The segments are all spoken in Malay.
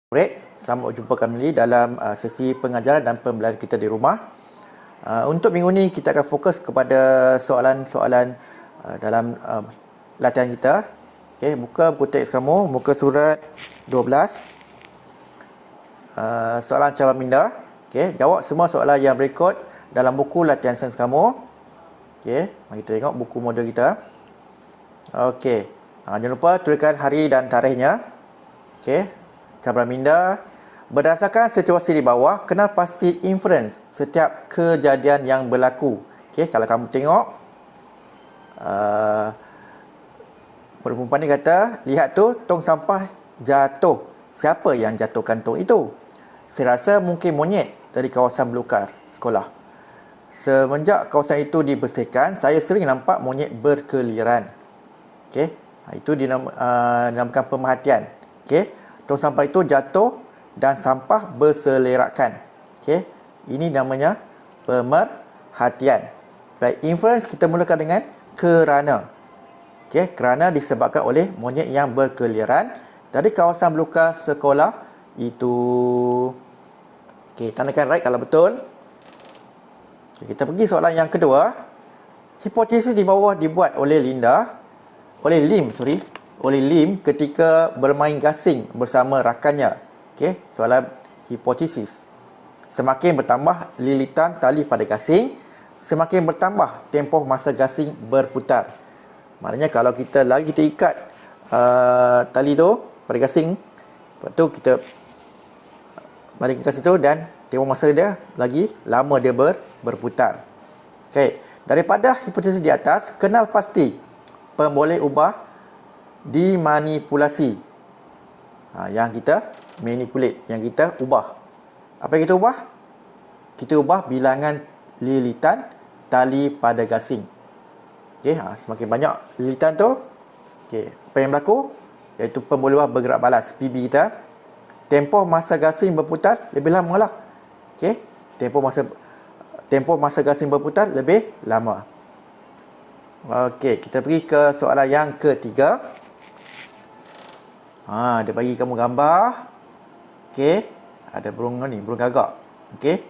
Selamat berjumpa kembali dalam sesi pengajaran dan pembelajaran kita di rumah. Untuk minggu ni kita akan fokus kepada soalan-soalan dalam latihan kita. Okey, buka buku teks kamu, muka surat 12. Soalan cabar minda. Okey, jawab semua soalan yang berikut dalam buku latihan sains kamu. Okey, mari kita tengok buku model kita. Okey, jangan lupa tuliskan hari dan tarikhnya. Okey. Cabaran minda. Berdasarkan situasi di bawah, kenal pasti inference setiap kejadian yang berlaku. Okey, kalau kamu tengok perempuan ni kata, lihat tu tong sampah jatuh. Siapa yang jatuhkan tong itu? Saya rasa mungkin monyet dari kawasan belukar sekolah. Semenjak kawasan itu dibersihkan, saya sering nampak monyet berkeliaran. Okey, itu dinamakan pemerhatian. Okey. Tong sampah itu jatuh dan sampah berselerakkan. Okey, ini namanya pemerhatian. Baik, inference kita mulakan dengan kerana. Okey, kerana disebabkan oleh monyet yang berkeliaran dari kawasan belukar sekolah itu. Okey, tandakan right kalau betul. Okay, kita pergi soalan yang kedua. Hipotesis di bawah dibuat oleh Lim ketika bermain gasing bersama rakannya. Okey, soalan hipotesis. Semakin bertambah lilitan tali pada gasing, semakin bertambah tempoh masa gasing berputar. Maknanya kalau kita ikat tali tu pada gasing, lepas tu kita balik ke gasing tu dan tempoh masa dia lagi lama dia berputar. Okey, daripada hipotesis di atas, kenal pasti pemboleh ubah dimanipulasi. Yang kita manipulate, yang kita ubah. Apa yang kita ubah? Kita ubah bilangan lilitan tali pada gasing. Okey, semakin banyak lilitan tu, okey, apa yang berlaku? Iaitu pemboleh ubah bergerak balas, PB kita. Tempoh masa gasing berputar lebih lama lah. Okey, tempoh masa gasing berputar lebih lama. Okey, kita pergi ke soalan yang ketiga. Dia bagi kamu gambar. Okey, ada burung gagak. Okey,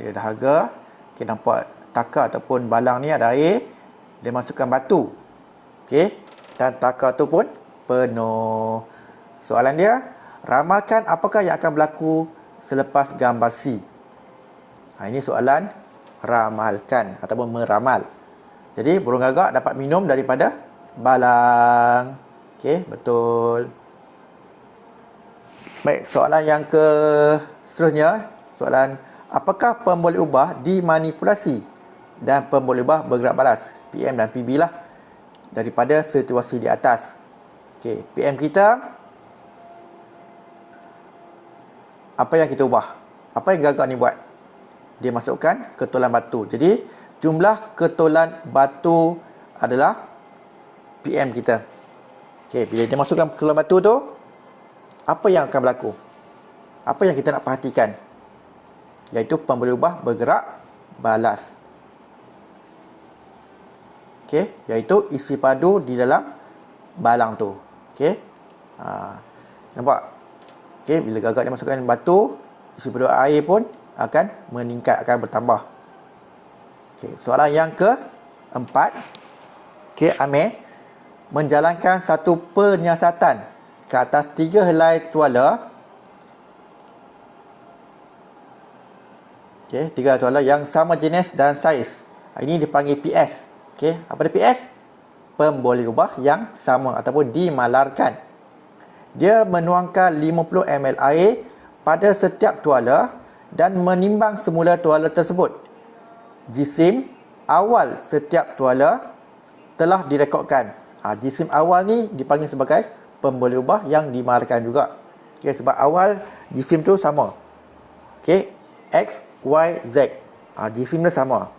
dia dahaga. Okey, nampak takar ataupun balang ni ada air. Dia masukkan batu. Okey, dan takar tu pun penuh. Soalan dia, ramalkan apakah yang akan berlaku selepas gambar C. Ini soalan ramalkan ataupun meramal. Jadi burung gagak dapat minum daripada balang. Okey, betul. Baik, soalan yang seterusnya, soalan apakah pemboleh ubah dimanipulasi dan pemboleh ubah bergerak balas, PM dan PB lah, daripada situasi di atas. Okey, PM kita, apa yang kita ubah? Apa yang gagak ni buat? Dia masukkan ketulan batu. Jadi jumlah ketulan batu adalah PM kita. Okey, bila dia masukkan ketulan batu tu, apa yang akan berlaku? Apa yang kita nak perhatikan? Iaitu pemboleh ubah bergerak balas. Okey, iaitu isi padu di dalam balang tu. Okey. Nampak? Okey, bila gagak dia masukkan batu, isi padu air pun akan meningkat, akan bertambah. Okey, soalan yang keempat. Okey, Amir menjalankan satu penyiasatan ke atas 3 helai tuala. Okey, 3 helai tuala yang sama jenis dan saiz. Ini dipanggil PS. Okey, apa dia PS? Pemboleh ubah yang sama ataupun dimalarkan. Dia menuangkan 50 ml air pada setiap tuala dan menimbang semula tuala tersebut. Jisim awal setiap tuala telah direkodkan. Jisim awal ni dipanggil sebagai pemboleh ubah yang dimalarkan juga. Okey, sebab awal jisim tu sama. Okey, X, Y, Z. Jisim dia sama.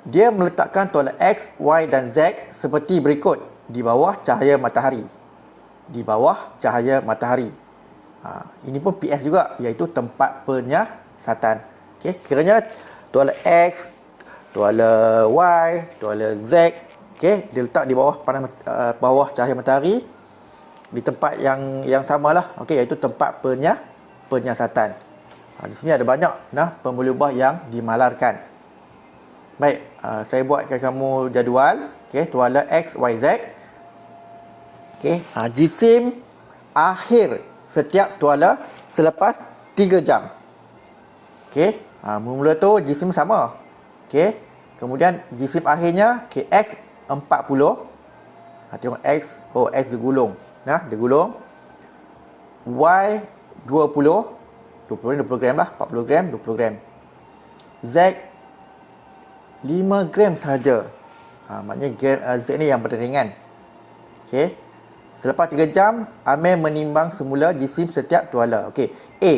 Dia meletakkan tuala X, Y dan Z seperti berikut di bawah cahaya matahari. Di bawah cahaya matahari. Ini pun PS juga, iaitu tempat penyiasatan. Okey, kiranya tuala X, tuala Y, tuala Z, okey, dia letak di bawah bawah cahaya matahari. di tempat yang samalah, okey, iaitu tempat penyiasatan. Di sini ada banyak pembuluh ubah yang dimalarkan. Baik, saya buatkan kamu jadual, okey, tuala X, Y, Z. Okey, jisim akhir setiap tuala selepas 3 jam. Okey, mula tu jisim sama. Okey, kemudian jisim akhirnya, okey, X 40. Tengok X, X digulung. Dia gulung. Y 20 gram lah, 40 gram, 20 gram. Z 5 gram saja. Maknanya Z ni yang paling ringan. Okey. Selepas 3 jam, Amir menimbang semula jisim setiap tuala. Okey. A.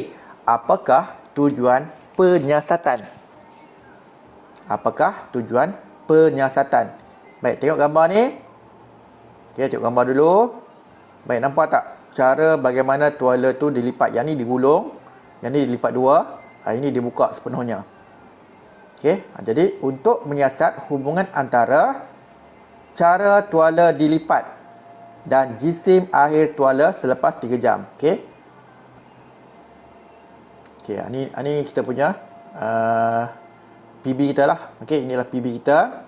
Apakah tujuan penyiasatan? Apakah tujuan penyiasatan? Baik, tengok gambar ni. Okey, tengok gambar dulu. Baik, nampak tak cara bagaimana tuala tu dilipat? Yang ni digulung, yang ni dilipat dua, ini dibuka sepenuhnya. Okey, jadi untuk menyiasat hubungan antara cara tuala dilipat dan jisim akhir tuala selepas 3 jam. Okey. Okey, ini kita punya PB kita lah. Okey, inilah PB kita.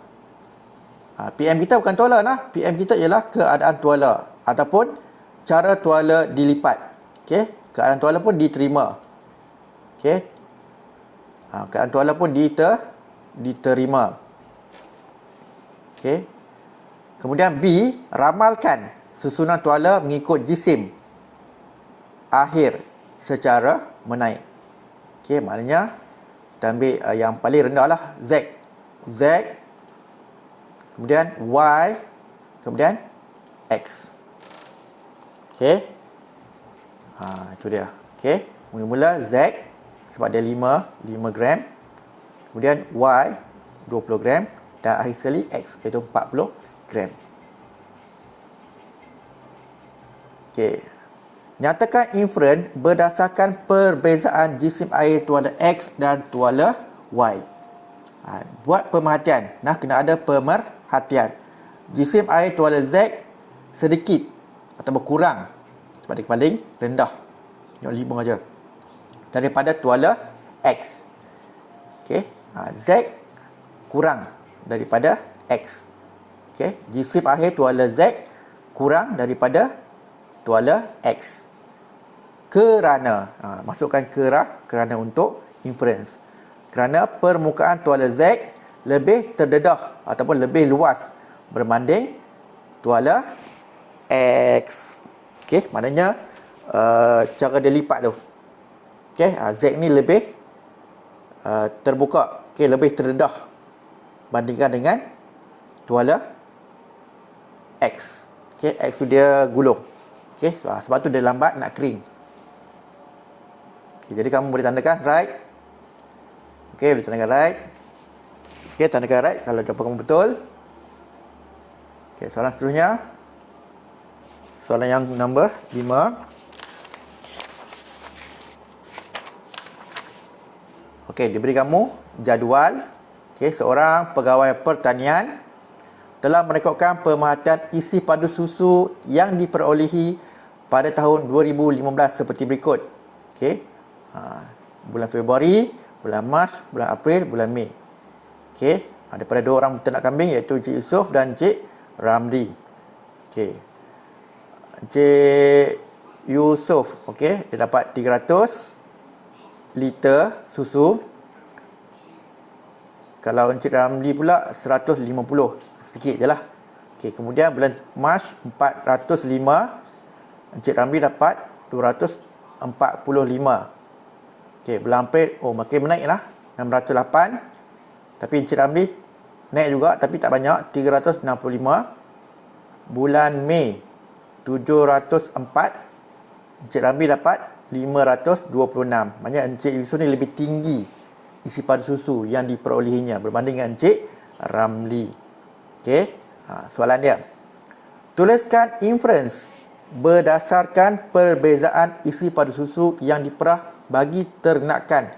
PM kita bukan tuala lah. PM kita ialah keadaan tuala ataupun cara tuala dilipat. Okey, keadaan tuala pun diterima. Okey. Keadaan tuala pun diterima. Okey. Kemudian B, ramalkan susunan tuala mengikut jisim akhir secara menaik. Okey, maknanya kita ambil yang paling rendah lah, Z. Z, kemudian Y, kemudian X. Okey. Itu dia. Okey, mula-mula Z sebab dia 5 gram. Kemudian Y 20 gram dan akhir sekali X iaitu 40 gram. Okey. Nyatakan inferen berdasarkan perbezaan jisim air tuala X dan tuala Y. Buat pemerhatian. Kena ada pemerhatian. Jisim air tuala Z sedikit atau berkurang sebab dia paling rendah. Tengok 5 aja. Daripada tuala X. Okey, Z kurang daripada X. Okey, jisim akhir tuala Z kurang daripada tuala X. Kerana masukkan kerana untuk inference. Kerana permukaan tuala Z lebih terdedah ataupun lebih luas berbanding tuala X. Okey, maknanya cara dia lipat tu. Okey, Z ni lebih terbuka, okey, lebih terdedah bandingkan dengan tuala X. Okey, X tu dia gulung. Okey, sebab tu dia lambat nak kering. Okay, jadi kamu boleh tandakan right. Okey, boleh tandakan right. Okey, tandakan right kalau jawapan kamu betul. Okey, soalan seterusnya. Soalan yang nombor 5. Okey, diberi kamu jadual. Okey, seorang pegawai pertanian telah merekodkan pemerhatian isi padu susu yang diperolehi pada tahun 2015 seperti berikut. Okey. Bulan Februari, bulan Mac, bulan April, bulan Mei. Okey, daripada dua orang peternak kambing iaitu Encik Yusof dan Encik Ramli. Okey. Encik Yusof, okey, dia dapat 300 liter susu. Kalau Encik Ramli pula 150, sedikit je lah. Okey, kemudian bulan Mac 405, Encik Ramli dapat 245. Okey, bulan April makin menaik lah, 608. Tapi Encik Ramli naik juga tapi tak banyak, 365. Bulan Mei 704, Encik Ramli dapat 526. Maknanya Encik Yusof ni lebih tinggi isi padu susu yang diperolehinya berbanding dengan Encik Ramli. Okey, soalan dia. Tuliskan inference berdasarkan perbezaan isi padu susu yang diperah bagi ternakan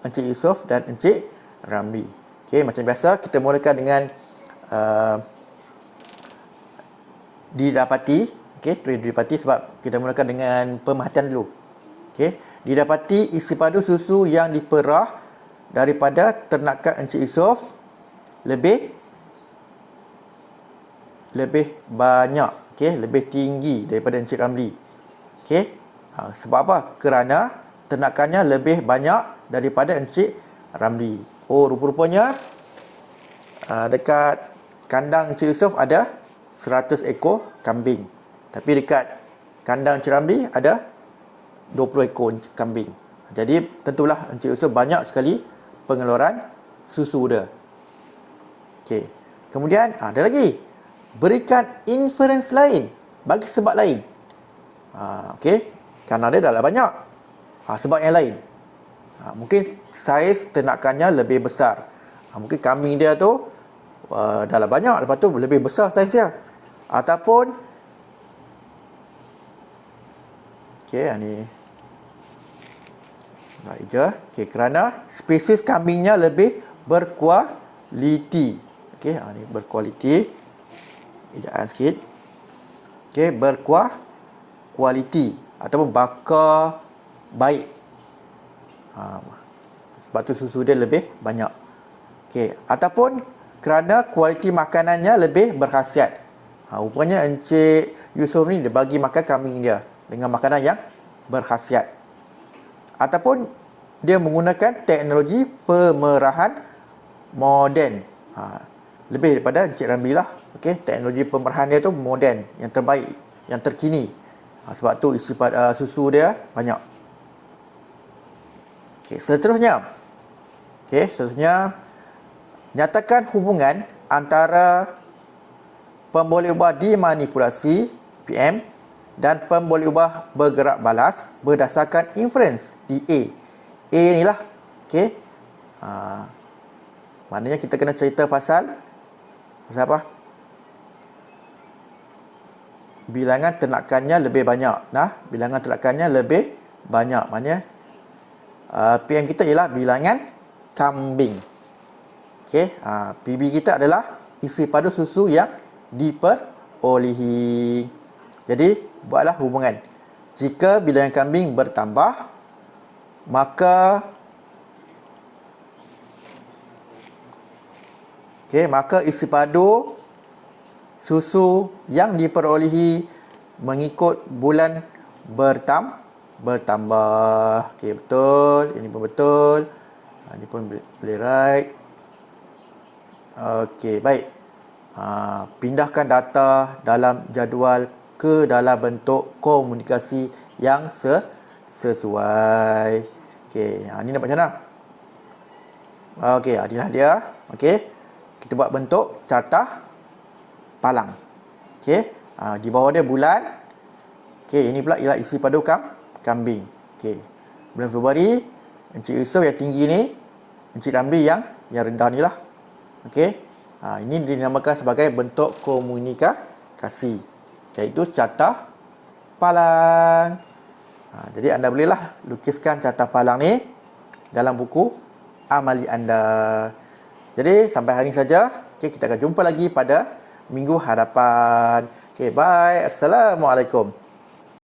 Encik Yusof dan Encik Ramli. Okey, macam biasa kita mulakan dengan didapati. Okey, perlu didapati sebab kita mulakan dengan pemerhatian dulu. Okey, didapati isi padu susu yang diperah daripada ternakan Encik Yusof lebih banyak, okey, lebih tinggi daripada Encik Ramli. Okey, sebab apa? Kerana ternakannya lebih banyak daripada Encik Ramli. Oh, rupa-rupanya dekat kandang Encik Yusof ada 100 ekor kambing. Tapi dekat kandang Encik Ramli ada 20 ekor kambing. Jadi tentulah Encik Yusof banyak sekali pengeluaran susu dia. Okey. Kemudian ada lagi. Berikan inference lain bagi sebab lain. Okey. Kerana dia dah banyak. Sebab yang lain. Mungkin saiz ternakannya lebih besar. Mungkin kambing dia tu dah banyak, lepas tu lebih besar saiz dia. Ataupun okey, ni baik je. Okey, kerana spesies kambingnya lebih berkualiti. Okey, ni berkualiti. Ejaan sikit. Okey, berkualiti ataupun bakar baik. Sebab tu susu dia lebih banyak. Okey, ataupun kerana kualiti makanannya lebih berkhasiat. Rupanya Encik Yusof ni dia bagi makan kambing dia dengan makanan yang berkhasiat. Ataupun dia menggunakan teknologi pemerahan moden. Lebih daripada Encik Ramli lah. Okey, teknologi pemerahan dia tu moden, yang terbaik, yang terkini. Sebab tu isi susu dia banyak. Okey, seterusnya. Nyatakan hubungan antara pemboleh ubah dimanipulasi PM dan pemboleh ubah bergerak balas berdasarkan inference di A. A ni lah. Okey. Maknanya kita kena cerita pasal apa? Bilangan ternakannya lebih banyak. Bilangan ternakannya lebih banyak. Maknanya PM kita ialah bilangan kambing. Okey. PB kita adalah isi padu susu yang diperolehi. Jadi, buatlah hubungan. Jika bilangan kambing bertambah, maka isi padu susu yang diperolehi mengikut bulan bertambah. Okey, betul. Ini pun betul. Ini pun boleh right. Okey, baik. Pindahkan data dalam jadual ke dalam bentuk komunikasi yang sesuai. Okey, ni nampak macam mana? Okey, inilah dia. Okey, kita buat bentuk carta palang. Okey, di bawah dia bulan. Okey, ini pula ialah isi padu kambing. Okey, bulan Februari, Encik Yusof yang tinggi ni, Encik Ramli yang rendah ni lah. Okey, ini dinamakan sebagai bentuk komunikasi, iaitu carta palang. Jadi anda bolehlah lukiskan carta palang ni dalam buku amali anda. Jadi sampai hari ini saja. Okey, kita akan jumpa lagi pada minggu hadapan. Okey, bye. Assalamualaikum.